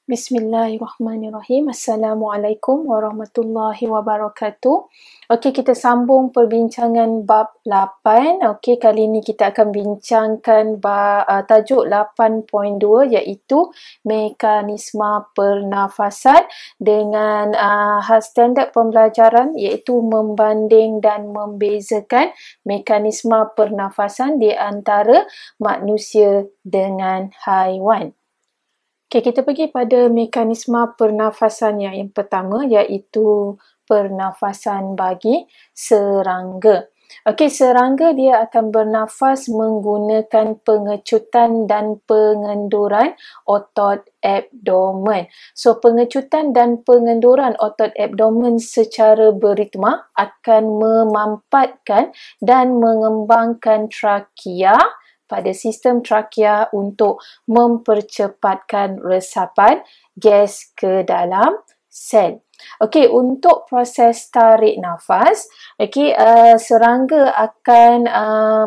Bismillahirrahmanirrahim. Assalamualaikum warahmatullahi wabarakatuh. Okey, kita sambung perbincangan bab 8. Okey, kali ini kita akan bincangkan tajuk 8.2 iaitu mekanisme pernafasan dengan standard pembelajaran iaitu membanding dan membezakan mekanisme pernafasan di antara manusia dengan haiwan. Okay, kita pergi pada mekanisme pernafasan yang pertama iaitu pernafasan bagi serangga. Okey, serangga dia akan bernafas menggunakan pengecutan dan pengenduran otot abdomen. So, pengecutan dan pengenduran otot abdomen secara beritma akan memampatkan dan mengembangkan trakea pada sistem trakea untuk mempercepatkan resapan gas ke dalam sel. Okey, untuk proses tarik nafas, serangga akan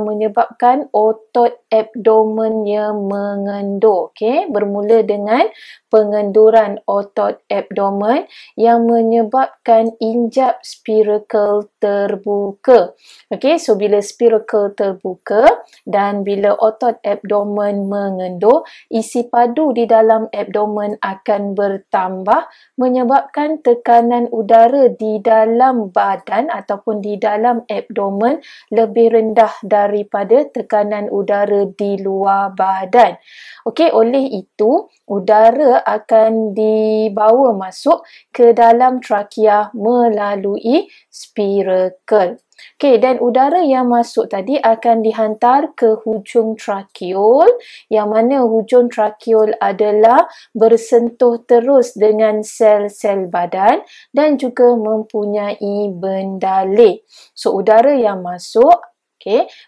menyebabkan otot abdomennya mengendur. Okey, bermula dengan pengenduran otot abdomen yang menyebabkan injap spirakel terbuka. Okey, so bila spirakel terbuka dan bila otot abdomen mengendur, isi padu di dalam abdomen akan bertambah menyebabkan tekanan udara di dalam badan ataupun di dalam abdomen lebih rendah daripada tekanan udara di luar badan. Okey, oleh itu udara akan dibawa masuk ke dalam trakea melalui spirakel. Okey, dan udara yang masuk tadi akan dihantar ke hujung trakeol, yang mana hujung trakeol adalah bersentuh terus dengan sel-sel badan dan juga mempunyai bendaleh. So, udara yang masuk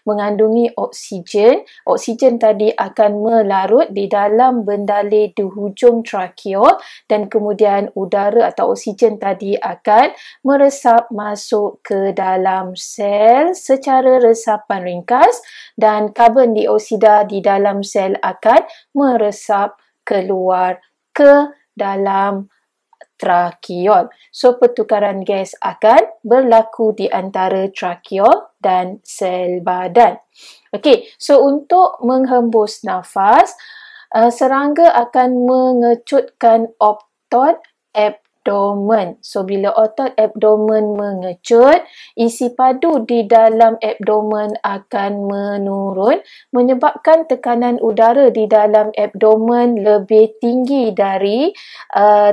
mengandungi oksigen. Oksigen tadi akan melarut di dalam bendaleh di hujung trakeol dan kemudian udara atau oksigen tadi akan meresap masuk ke dalam sel secara resapan ringkas dan karbon dioksida di dalam sel akan meresap keluar ke dalam trakeol. So, pertukaran gas akan berlaku di antara trakeol dan sel badan. Okey, so untuk menghembus nafas, serangga akan mengecutkan otot abdomen. So, bila otot abdomen mengecut, isi padu di dalam abdomen akan menurun, menyebabkan tekanan udara di dalam abdomen lebih tinggi dari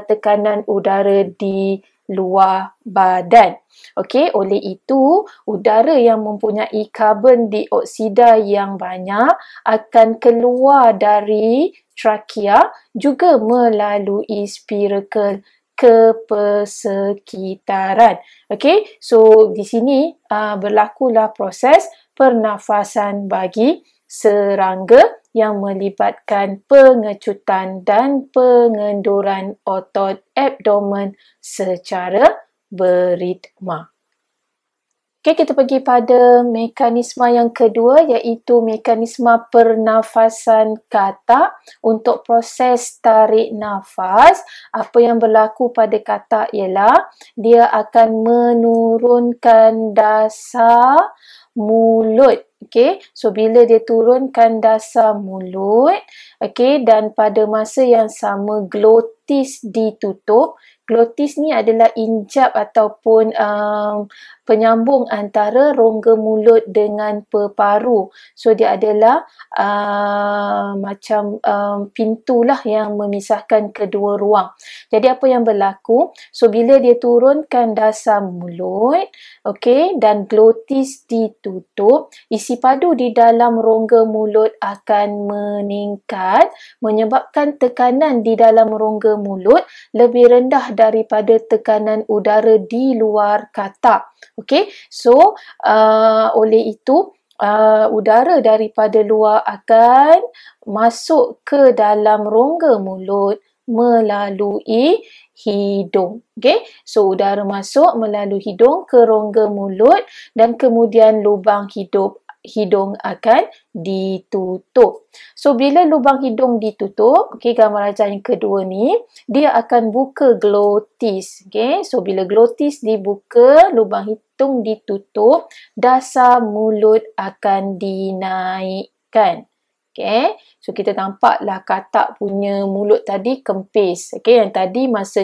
tekanan udara di luar badan. Okey, oleh itu udara yang mempunyai karbon dioksida yang banyak akan keluar dari trakea juga melalui spirakel ke persekitaran. Okey, so di sini berlakulah proses pernafasan bagi serangga yang melibatkan pengecutan dan pengenduran otot abdomen secara beritma. Okey, kita pergi pada mekanisme yang kedua iaitu mekanisme pernafasan katak. Untuk proses tarik nafas, apa yang berlaku pada katak ialah dia akan menurunkan dasar mulut. Okey, so bila dia turunkan dasar mulut, okey, dan pada masa yang sama glotis ditutup. Glotis ni adalah injap ataupun penyambung antara rongga mulut dengan peparu. So, dia adalah macam pintulah yang memisahkan kedua ruang. Jadi, apa yang berlaku? So, bila dia turunkan dasar mulut, okey, dan glotis ditutup, isi padu di dalam rongga mulut akan meningkat, menyebabkan tekanan di dalam rongga mulut lebih rendah daripada tekanan udara di luar katak. Okey, so oleh itu udara daripada luar akan masuk ke dalam rongga mulut melalui hidung. Okey, so udara masuk melalui hidung ke rongga mulut dan kemudian lubang hidung akan ditutup. So, bila lubang hidung ditutup, okey, gambar rajah yang kedua ni, dia akan buka glotis. Okey, so bila glotis dibuka, lubang hidung ditutup, dasar mulut akan dinaikkan. Okay, so kita nampaklah katak punya mulut tadi kempis. Okay, yang tadi masa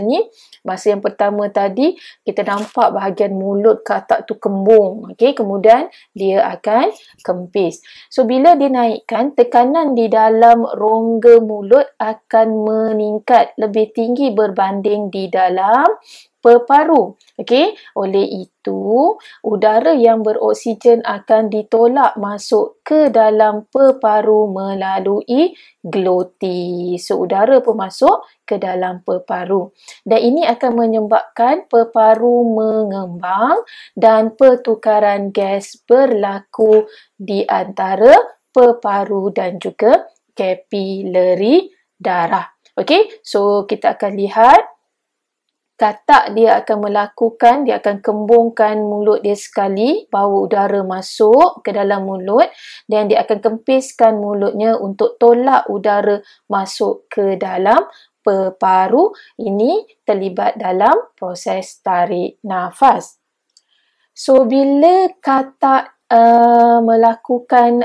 yang pertama tadi, kita nampak bahagian mulut katak tu kembung. Okay, kemudian dia akan kempis. So, bila dinaikkan, tekanan di dalam rongga mulut akan meningkat lebih tinggi berbanding di dalam peparu. Okey, oleh itu udara yang beroksigen akan ditolak masuk ke dalam peparu melalui glotis. So, udara pun masuk ke dalam peparu. Dan ini akan menyebabkan peparu mengembang dan pertukaran gas berlaku di antara peparu dan juga kapilari darah. Okey, so kita akan lihat katak dia akan kembungkan mulut dia sekali, bawa udara masuk ke dalam mulut dan dia akan kempiskan mulutnya untuk tolak udara masuk ke dalam peparu. Ini terlibat dalam proses tarik nafas. So, bila katak melakukan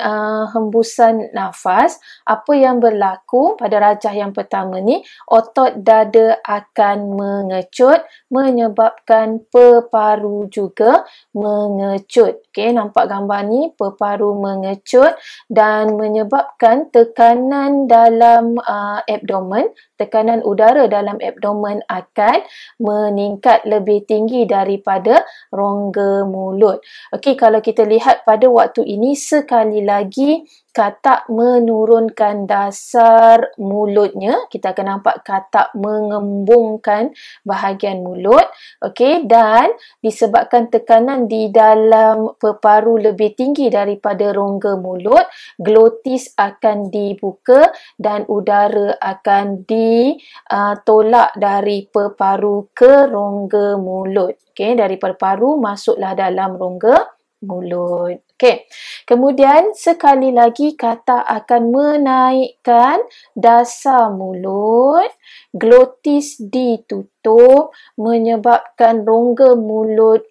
hembusan nafas, apa yang berlaku pada rajah yang pertama ni, otot dada akan mengecut menyebabkan peparu juga mengecut. Okey, nampak gambar ni, peparu mengecut dan menyebabkan tekanan dalam abdomen, tekanan udara dalam abdomen akan meningkat lebih tinggi daripada rongga mulut. Okey, kalau kita lihat pada waktu ini, sekali lagi katak menurunkan dasar mulutnya. Kita akan nampak katak mengembungkan bahagian mulut. Okey, dan disebabkan tekanan di dalam peparu lebih tinggi daripada rongga mulut, glotis akan dibuka dan udara akan ditolak dari peparu ke rongga mulut. Okey, dari peparu masuklah dalam rongga mulut. Okey. Kemudian sekali lagi katak akan menaikkan dasar mulut, glotis ditutup menyebabkan rongga mulut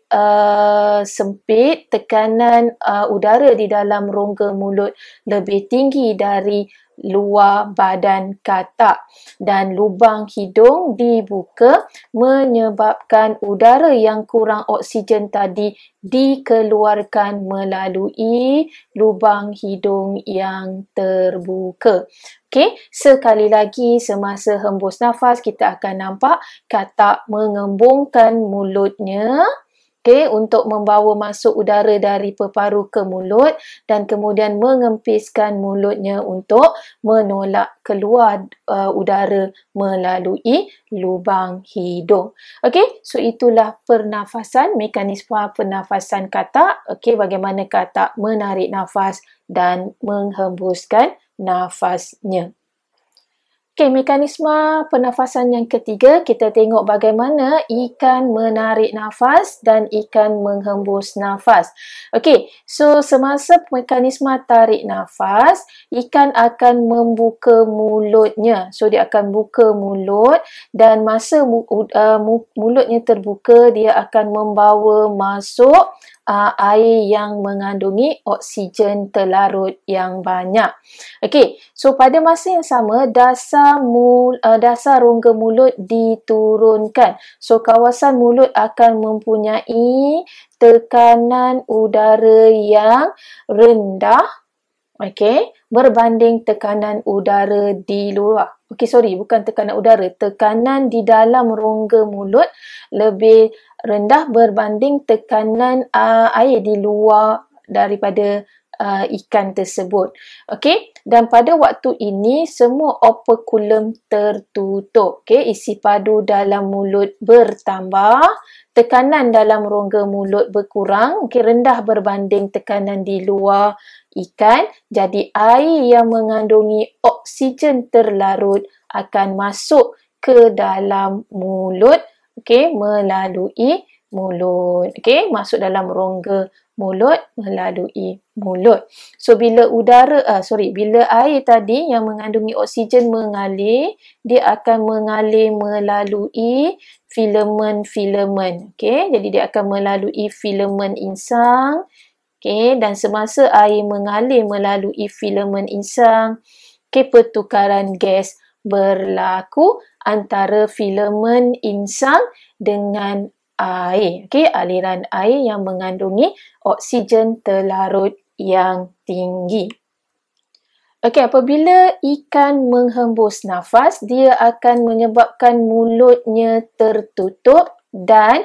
sempit, tekanan udara di dalam rongga mulut lebih tinggi dari luar badan katak dan lubang hidung dibuka menyebabkan udara yang kurang oksigen tadi dikeluarkan melalui lubang hidung yang terbuka. Okey, sekali lagi semasa hembus nafas kita akan nampak katak mengembungkan mulutnya. Okey, untuk membawa masuk udara dari peparu ke mulut dan kemudian mengempiskan mulutnya untuk menolak keluar udara melalui lubang hidung. Okey, so itulah pernafasan, mekanisme pernafasan katak. Okey, bagaimana katak menarik nafas dan menghembuskan nafasnya. Okey, mekanisme pernafasan yang ketiga, kita tengok bagaimana ikan menarik nafas dan ikan menghembus nafas. Okey, so semasa mekanisme tarik nafas, ikan akan membuka mulutnya. So, dia akan buka mulut dan masa mulutnya terbuka, dia akan membawa masuk air yang mengandungi oksigen terlarut yang banyak. Okey, so pada masa yang sama, dasar rongga mulut diturunkan. So, kawasan mulut akan mempunyai tekanan udara yang rendah, okey, berbanding tekanan udara di luar. Okey, sorry, bukan tekanan udara, tekanan di dalam rongga mulut lebih rendah berbanding tekanan air di luar daripada ikan tersebut. Okey, dan pada waktu ini semua operculum tertutup. Okey, isi padu dalam mulut bertambah, tekanan dalam rongga mulut berkurang, okey, rendah berbanding tekanan di luar ikan. Jadi air yang mengandungi oksigen terlarut akan masuk ke dalam mulut, okey, melalui mulut. Okey, masuk dalam rongga mulut melalui mulut. So bila bila air tadi yang mengandungi oksigen mengalir, dia akan mengalir melalui filamen-filamen. Okey, jadi dia akan melalui filamen insang. Okey, dan semasa air mengalir melalui filamen insang, pertukaran gas berlaku antara filamen insang dengan air. Okey, aliran air yang mengandungi oksigen terlarut yang tinggi. Okey, apabila ikan menghembus nafas, dia akan menyebabkan mulutnya tertutup dan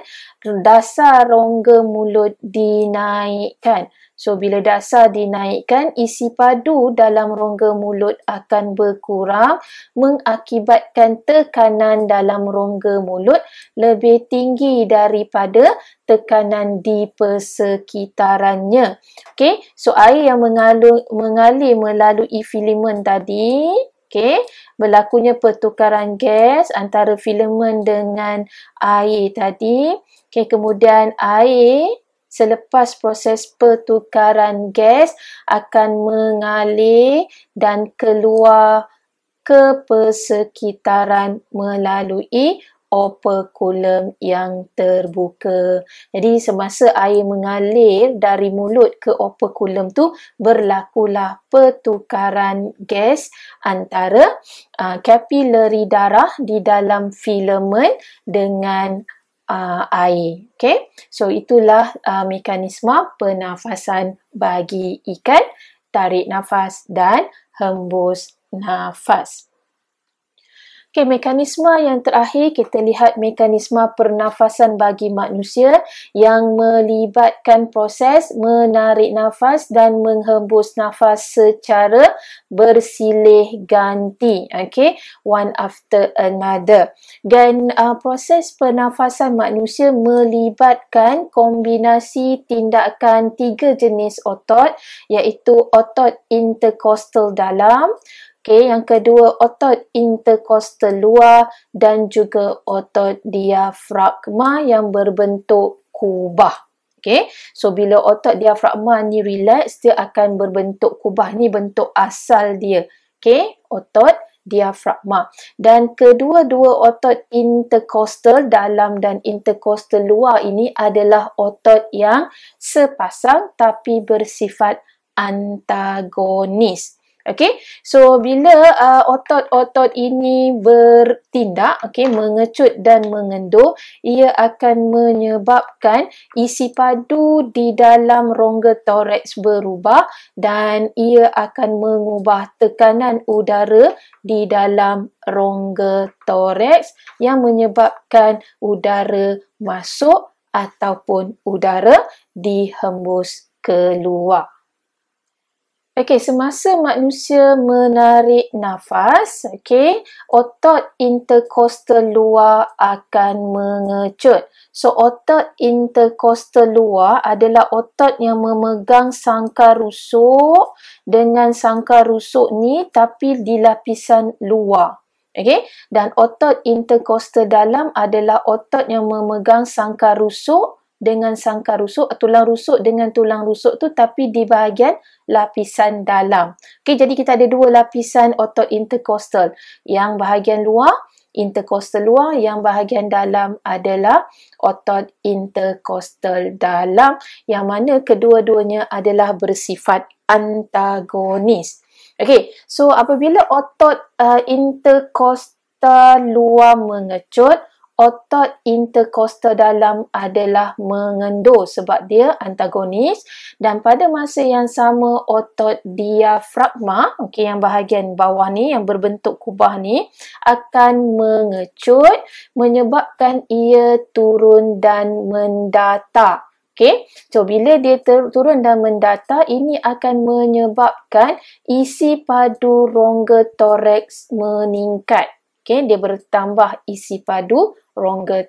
dasar rongga mulut dinaikkan. So, bila dasar dinaikkan, isi padu dalam rongga mulut akan berkurang, mengakibatkan tekanan dalam rongga mulut lebih tinggi daripada tekanan di persekitarannya. Okey, so air yang mengalir melalui filamen tadi, okey, berlakunya pertukaran gas antara filamen dengan air tadi. Okey, kemudian air selepas proses pertukaran gas akan mengalir dan keluar ke persekitaran melalui operculum yang terbuka. Jadi semasa air mengalir dari mulut ke operculum tu, berlakulah pertukaran gas antara kapilari darah di dalam filamen dengan air. Okay? So itulah mekanisme pernafasan bagi ikan, tarik nafas dan hembus nafas. Okay, mekanisme yang terakhir, kita lihat mekanisme pernafasan bagi manusia yang melibatkan proses menarik nafas dan menghembus nafas secara bersilih ganti. Okay, one after another. Dan proses pernafasan manusia melibatkan kombinasi tindakan 3 jenis otot, iaitu otot interkostal dalam, okey, yang kedua otot interkostal luar dan juga otot diafragma yang berbentuk kubah. Okey, so bila otot diafragma ni relax, dia akan berbentuk kubah. Ni bentuk asal dia. Okey, otot diafragma. Dan kedua-dua otot interkostal dalam dan interkostal luar ini adalah otot yang sepasang tapi bersifat antagonis. Okey, so bila otot-otot ini bertindak, okey, mengecut dan mengendur, ia akan menyebabkan isi padu di dalam rongga toraks berubah dan ia akan mengubah tekanan udara di dalam rongga toraks yang menyebabkan udara masuk ataupun udara dihembus keluar. Okey, semasa manusia menarik nafas, okey, otot interkostal luar akan mengecut. So, otot interkostal luar adalah otot yang memegang sangkar rusuk dengan sangkar rusuk ni tapi di lapisan luar. Okey, dan otot interkostal dalam adalah otot yang memegang sangkar rusuk dengan sangkar rusuk, tulang rusuk dengan tulang rusuk tu tapi di bahagian lapisan dalam. Okey, jadi kita ada dua lapisan otot interkostal. Yang bahagian luar, interkostal luar, yang bahagian dalam adalah otot interkostal dalam, yang mana kedua-duanya adalah bersifat antagonis. Okey, so apabila otot interkostal luar mengecut, otot interkostal dalam adalah mengendur sebab dia antagonis, dan pada masa yang sama otot diafragma, okey, yang bahagian bawah ni yang berbentuk kubah ni akan mengecut menyebabkan ia turun dan mendata. Okey, so bila dia turun dan mendata, ini akan menyebabkan isi padu rongga toraks meningkat. Okey, dia bertambah isi padu rongga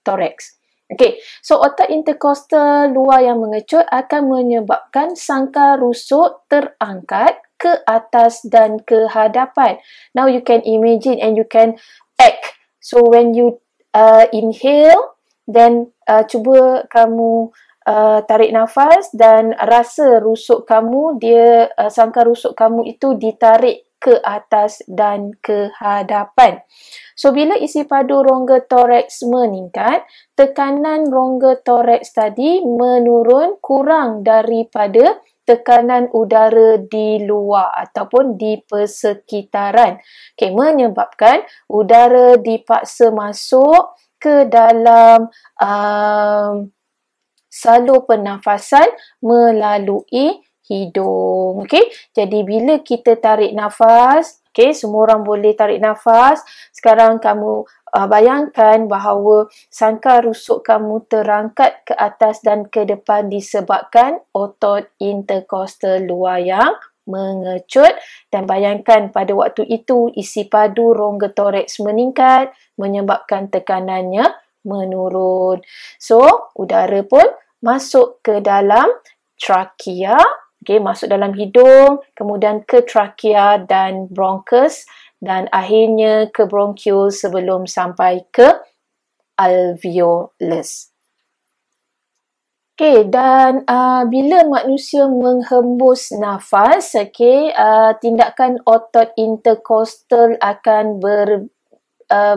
toraks. Okey, so otot interkostal luar yang mengecut akan menyebabkan sangkar rusuk terangkat ke atas dan ke hadapan. Now you can imagine and you can act. So when you inhale, then cuba kamu tarik nafas dan rasa rusuk kamu, sangkar rusuk kamu itu ditarik ke atas dan ke hadapan. So, bila isi padu rongga toraks meningkat, tekanan rongga toraks tadi menurun kurang daripada tekanan udara di luar ataupun di persekitaran. Okay, menyebabkan udara dipaksa masuk ke dalam salur pernafasan melalui hidung. Okey, jadi bila kita tarik nafas, okey, semua orang boleh tarik nafas. Sekarang kamu bayangkan bahawa sangkar rusuk kamu terangkat ke atas dan ke depan disebabkan otot interkostal luar yang mengecut, dan bayangkan pada waktu itu isi padu rongga toraks meningkat menyebabkan tekanannya menurun. So, udara pun masuk ke dalam trakea, okay, masuk dalam hidung, kemudian ke trakea dan bronchus, dan akhirnya ke bronchiole sebelum sampai ke alveolus. Okay, dan bila manusia menghembus nafas, okay, tindakan otot interkostal akan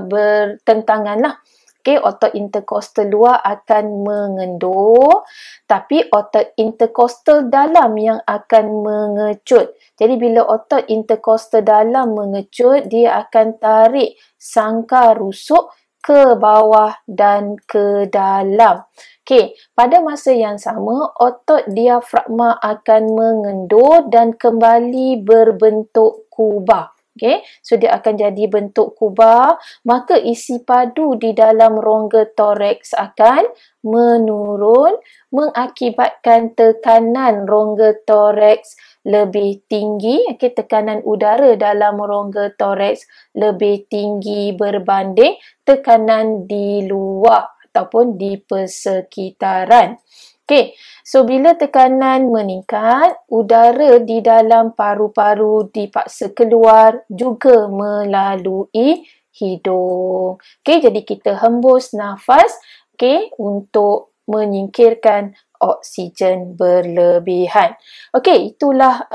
bertentangan lah. Okay, otot interkostal luar akan mengendur, tapi otot interkostal dalam yang akan mengecut. Jadi bila otot interkostal dalam mengecut, dia akan tarik sangkar rusuk ke bawah dan ke dalam. Okay, pada masa yang sama, otot diafragma akan mengendur dan kembali berbentuk kubah. Okay, so dia akan jadi bentuk kubah, maka isi padu di dalam rongga toraks akan menurun, mengakibatkan tekanan rongga toraks lebih tinggi. Okay, tekanan udara dalam rongga toraks lebih tinggi berbanding tekanan di luar ataupun di persekitaran. Okay, so bila tekanan meningkat, udara di dalam paru-paru dipaksa keluar juga melalui hidung. Okay, jadi kita hembus nafas, okay, untuk menyingkirkan oksigen berlebihan. Okey, itulah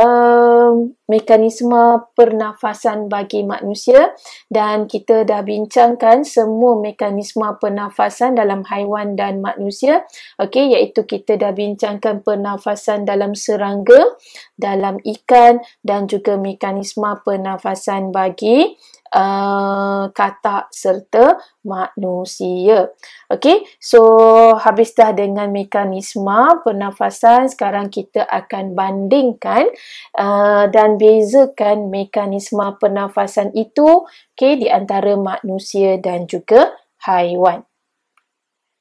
mekanisme pernafasan bagi manusia, dan kita dah bincangkan semua mekanisme pernafasan dalam haiwan dan manusia. Okey, iaitu kita dah bincangkan pernafasan dalam serangga, dalam ikan, dan juga mekanisme pernafasan bagi katak serta manusia. Okey, so habis dah dengan mekanisme pernafasan, sekarang kita akan bandingkan dan bezakan mekanisme pernafasan itu, okey, di antara manusia dan juga haiwan.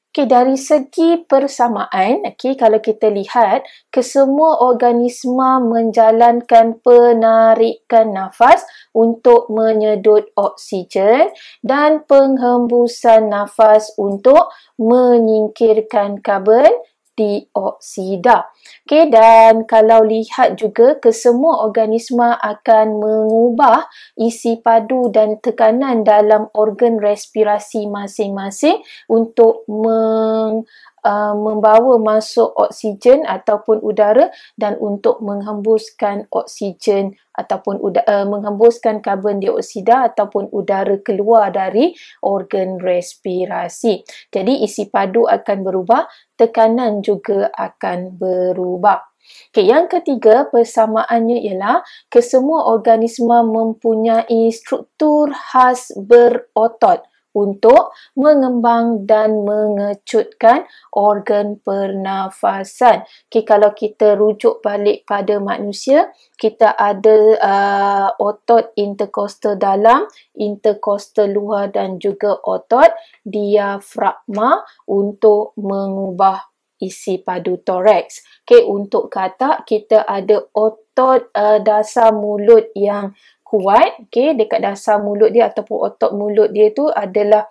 Okay, dari segi persamaan, okay, kalau kita lihat, kesemua organisma menjalankan penarikan nafas untuk menyedut oksigen dan penghembusan nafas untuk menyingkirkan karbon dioksida. Okay, dan kalau lihat juga, kesemua organisma akan mengubah isi padu dan tekanan dalam organ respirasi masing-masing untuk membawa masuk oksigen ataupun udara, dan untuk menghembuskan oksigen ataupun menghembuskan karbon dioksida ataupun udara keluar dari organ respirasi. Jadi isi padu akan berubah, tekanan juga akan berubah. Okay, yang ketiga persamaannya ialah kesemua organisma mempunyai struktur khas berotot untuk mengembang dan mengecutkan organ pernafasan. Okay, kalau kita rujuk balik pada manusia, kita ada otot interkostal dalam, interkostal luar, dan juga otot diafragma untuk mengubah isi padu toraks. Okay, untuk katak, kita ada otot dasar mulut yang kuat. Okay, dekat dasar mulut dia ataupun otot mulut dia tu adalah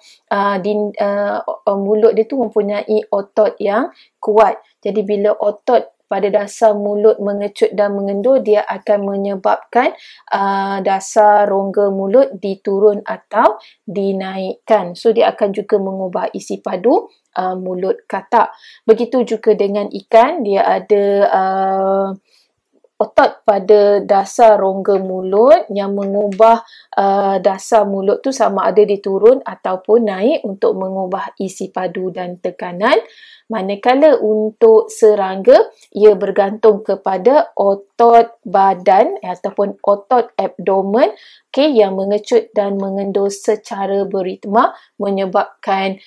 mulut dia tu mempunyai otot yang kuat. Jadi bila otot pada dasar mulut mengecut dan mengendur, dia akan menyebabkan dasar rongga mulut diturun atau dinaikkan. So dia akan juga mengubah isi padu mulut katak. Begitu juga dengan ikan, dia ada otot pada dasar rongga mulut yang mengubah dasar mulut tu sama ada diturun ataupun naik untuk mengubah isi padu dan tekanan. Manakala untuk serangga, ia bergantung kepada otot badan ataupun otot abdomen yang mengecut dan mengendur secara beritma, menyebabkan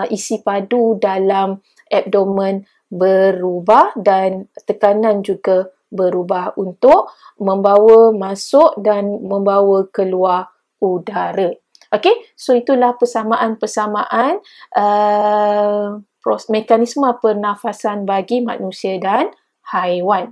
isi padu dalam abdomen berubah dan tekanan juga berubah untuk membawa masuk dan membawa keluar udara. Okey, so itulah persamaan-persamaan mekanisme pernafasan bagi manusia dan haiwan.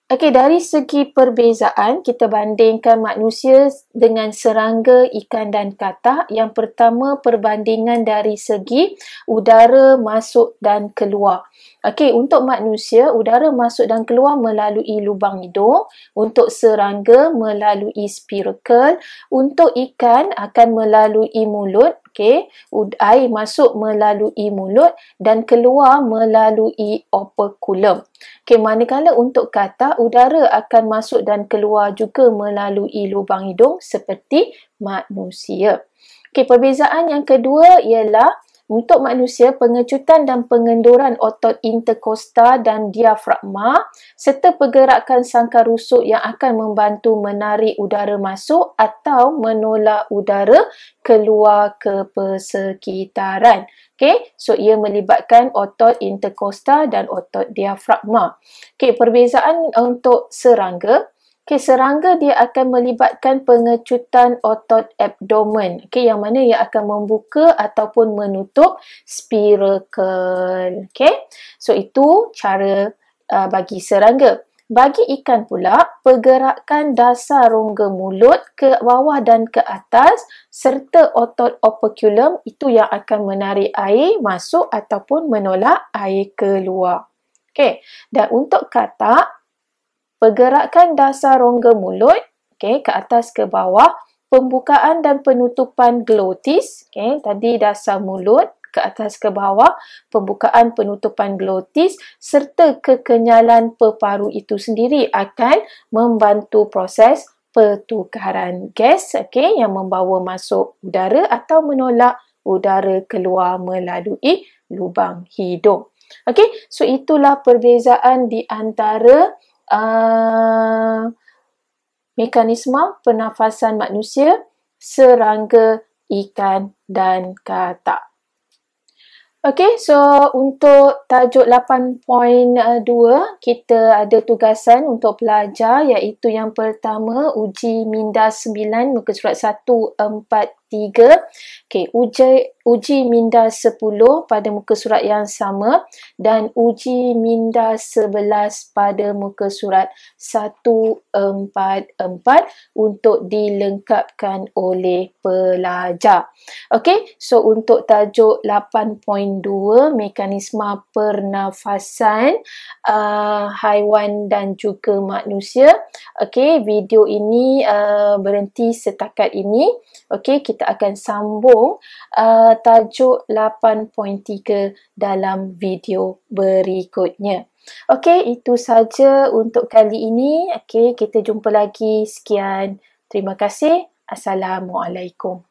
Okey, dari segi perbezaan, kita bandingkan manusia dengan serangga, ikan dan katak. Yang pertama, perbandingan dari segi udara masuk dan keluar. Okey, untuk manusia, udara masuk dan keluar melalui lubang hidung. Untuk serangga, melalui spiracle. Untuk ikan, akan melalui mulut. Okey, air masuk melalui mulut dan keluar melalui operculum. Okey, manakala untuk katak, udara akan masuk dan keluar juga melalui lubang hidung seperti manusia. Okey, perbezaan yang kedua ialah untuk manusia, pengecutan dan pengenduran otot interkosta dan diafragma serta pergerakan sangkar rusuk yang akan membantu menarik udara masuk atau menolak udara keluar ke persekitaran. Okay, so ia melibatkan otot interkosta dan otot diafragma. Okay, perbezaan untuk serangga. Okay, serangga dia akan melibatkan pengecutan otot abdomen. Okay, yang mana ia akan membuka ataupun menutup spiracle. Okay, so itu cara bagi serangga. Bagi ikan pula, pergerakan dasar rongga mulut ke bawah dan ke atas serta otot operculum itu yang akan menarik air masuk ataupun menolak air keluar. Okay, dan untuk katak, pergerakan dasar rongga mulut ke atas ke bawah, pembukaan dan penutupan glotis, tadi dasar mulut ke atas ke bawah, pembukaan penutupan glotis serta kekenyalan peparu itu sendiri akan membantu proses pertukaran gas yang membawa masuk udara atau menolak udara keluar melalui lubang hidung. So itulah perbezaan di antara mekanisme pernafasan manusia, serangga, ikan dan katak. Okey, so untuk tajuk 8.2 kita ada tugasan untuk pelajar, iaitu yang pertama uji minda 9 muka surat 143. Okey, uji minda 10 pada muka surat yang sama dan uji minda 11 pada muka surat 144 untuk dilengkapkan oleh pelajar. Okey, so untuk tajuk 8.2 mekanisme pernafasan haiwan dan juga manusia. Okey, video ini berhenti setakat ini. Okey, kita akan sambung tajuk 8.3 dalam video berikutnya. Okey, itu saja untuk kali ini. Okey, kita jumpa lagi. Sekian. Terima kasih. Assalamualaikum.